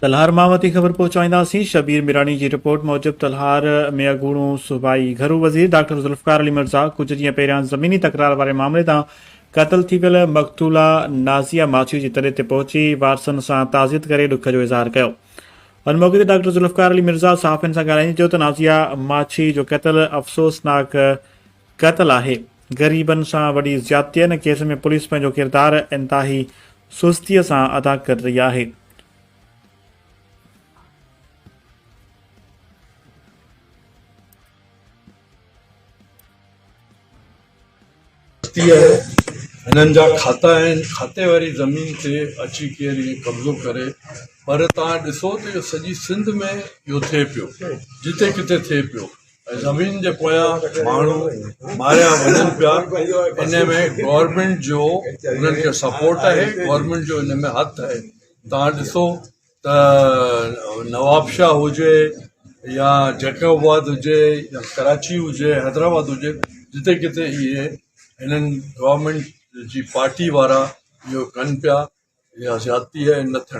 तलहार मां वती ख़बर पहुंचाईंदासीं। शबीर मिरानी की रिपोर्ट मूजिब तलहार में अगूणो सूबाई घरू वज़ीर डॉक्टर ज़ुल्फ़कार अली मिर्ज़ा कुछ ॾींहं पहिरियां ज़मीनी तकरार वारे मामले तां क़त्ल थी वियल मक़तूला नाज़िया माछी जी तड़े ते पहुची वारसनि सां ताज़ियत करे ॾुख जो इज़हार कयो। उन मौक़े ते डॉक्टर ज़ुल्फ़कार अली मिर्ज़ा सहाफ़ियुनि सां ॻाल्हाईंदे चयो त नाज़िया माछी जो क़त्ल अफ़सोसनाक क़त्ल आहे। ग़रीबनि सां वॾी ज़्यादती हिन केस में पुलिस पंहिंजो किरदारु इंतिहाई सुस्तीअ सां अदा करे रही आहे। हिननि जा खाता आहिनि, खाते वारी ज़मीन ते अची केरु इएं कब्ज़ो करे, पर तव्हां ॾिसो त इहो सॼी सिंध में इहो थिए पियो, जिते किथे थिए पियो। ऐं ज़मीन जे पोयां माण्हू मारिया वञनि पिया। इन में गवर्नमेंट जो उन्हनि खे सपोर्ट आहे, गवर्नमेंट जो इन में हथु आहे। तव्हां ॾिसो त नवाबशाह हुजे या जैकबाबाद हुजे या कराची हुजे, हैदराबाद हुजे, जिते किथे इहे हिननि गवर्नमेंट जी पार्टी वारा इहो कनि पिया। इहा ज़्यादती आहे, न थियणु